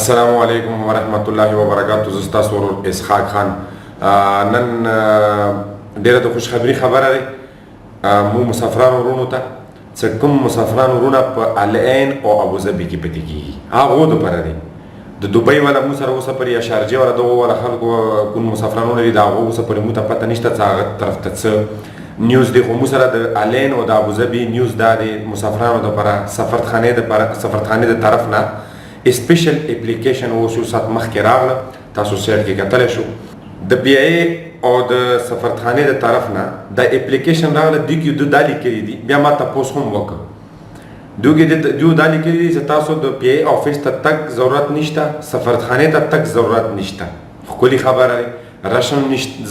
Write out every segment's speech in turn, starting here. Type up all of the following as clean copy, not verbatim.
السلام علیکم ورحمت الله وبرکاتہ. زه ستاسو ورور اسحاق خان. نن ډیره د خوشخبری خبره ده مو مسافرانو ورونو ته چې کوم مسافرانو ورونه په العین او ابوظبي کې پاتې کیږي هغو دپاره دی د دوبۍ والا مو سره اوسه پورې یا شارجې والا دغو والا خلکو کوم مسافرانو لري د هغو اوسه پورې مو ته پته نشته چې هغه طرف ته څه نیوز دی. خو مو سره د العین او د ابوظبي نیوز دا دی مسافرانو دپاره سفرخانې د طرف نه سپیشل اپلیکیشن اوس یو ساعت مخکې راغله، تاسو سیټ کې کتلی شو د بی ای او د سفرخانې د طرف نه دا اپلیکیشن راغله. دوی کې دو دا لیکلي دي، بیا ما تپوس هم وکړ، دوی دا لیکلي دي چې تاسو د پی ای آفس ته تګ ضرورت نشته، سفرخانې ته تګ ضرورت نشته. ښکلې خبره دی، رش هم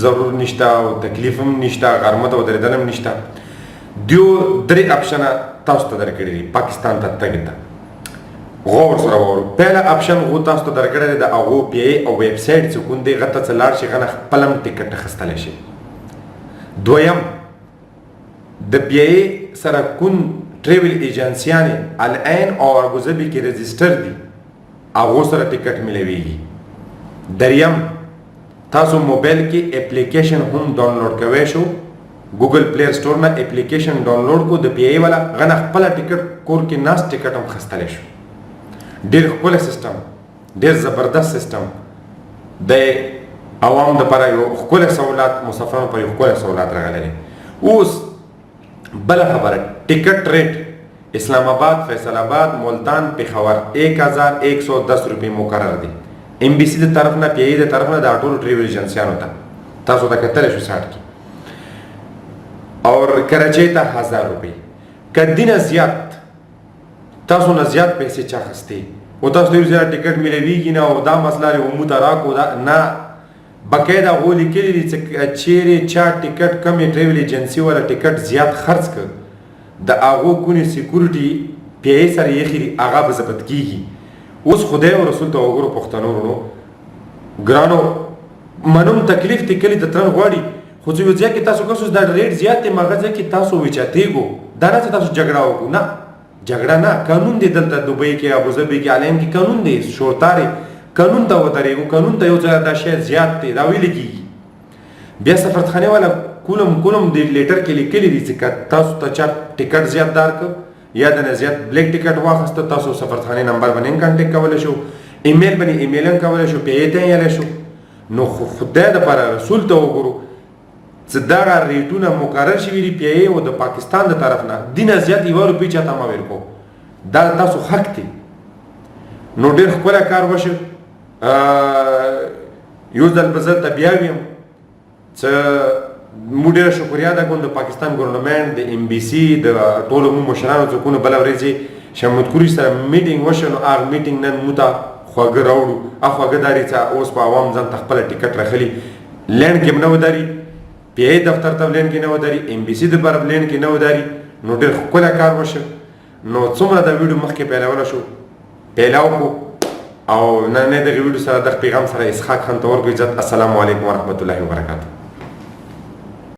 ضرور نشته او تکلیف هم نشته، غرمه ته ودرېدل هم نشته. دوی درې اپشنه تاسو ته درکړي دي پاکستان ته تګ ته. غور سره وورو. پهله اپشن غو تاسو ته درکړی دی د هغو پی ای او ویب سایټ چې کوم دی هغه ته څه لاړ شي، هغه نه خپل هم ټکټ اخیستلی شي. دویم د پی ای سره کوم ټریول ایجنسیانې العین او ابوظبي کې رجسټر دي هغو سره ټکټ میلاویږي. دریم تاسو موبایل کې اپلیکیشن هم ډاونلوډ کوی شو، ګوګل پلی سټور نه اپلیکیشن ډاونلوډ کو د پی ای والا، هغه نه خپله ټکټ کور کې ناست ټکټ هم اخیستلی شو. ډېر ښکلی سیسټم، ډېر زبردست سیسټم د عوام دپاره یو ښکلی سهولت، مسافرانو پر یو ښکلی سهولت راغلی دی. اوس بله خبره، ټکټ ریټ اسلام آباد، فیصل آباد، ملتان، پېښور 1110 روپۍ مقرر دی. ام بي سي د طرف نه، پی ای د طرف نه دا ټولو ټریول ایجنسیانو ته تاسو ته کتلی شو ساټ کې، اور کراچۍ ته 1000 روپۍ. که دینه زیات تاسو نه زیات پیسې چا اخیستې او تاسو ته یو زیات ټکټ میلاویږي نه او دا مسله لري مو ته راکړو نه، باقاعده هغو لیکلي دي چې چیرې چا ټکټ کمې ټریول ایجنسي والا ټکټ زیات خرڅ کړ د هغو کونې سیکورټي پی ای سره ایښي دي هغه به ضبط کېږي. اوس خدای او رسول ته وګورو پښتنو ورونو ګرانو، منم تکلیف دې کلي ته ترن غواړي، خو چې یو ځای کې تاسو کوسوس دا ریټ زیات دی هغه ځای کې تاسو وچتېږو. دا نه چې تاسو جګړه وکړو، نه جګړه نه، قانون دی دلته دوبۍ کې، ابوظبي کې، العین کې قانون دی، شورتارې قانون ته ودرېږو. قانون ته یو ځای دا شی زیات دی دا ویلې کېږي. بیا سفرخانې والا کولم د لیټر کې لیکلي دي چې که تاسو ته چا ټکټ زیات دار کړ یا د نه زیات بلیک ټکټ واخیسته، تاسو سفرخانې نمبر باندې هم کانټیکټ کولی شو، ایمیل باندې ایمیل هم کولی شو، پی ای ته یې یلی شو. نو خدای دپاره رسول ته وګورو چې دغه ریټونه مقرر شوي دي پی ای او د پاکستان د طرف نه، دینه زیات 1 روپۍ چاته مه ورکو، دا تاسو حق دی. نو ډېر ښکلی کار وشو. یو ځل به زه ته بیا ویم چې موږ ډېره شکریا ادا کوم د پاکستان ګورنمنټ، د ام بي سي، د ټولو مو مشرانو چې کومه بله ورځې شاه محمود قوري سره میټینګ وشو، نو هغه میټینګ نن موږ ته خواږه راوړو. هغه خواږه داري چې اوس په عوام ځان ته خپله ټکټ راخلي، لینډ کې هم نه وداري، پی ای دفتر ته لینډ کې نه وداري، ام بي سي دپاره لینډ کې نه وداري. نو ډېر ښکلی کار وشو. نو څومره دا ویډیو مخکې پیلولی شو پیلاو کړو او نننۍ دغې ویډیو سره دغه پیغام سره اسحاق خان ته ورکړو. عزت، السلام علیکم ورحمت الله وبرکاتہ.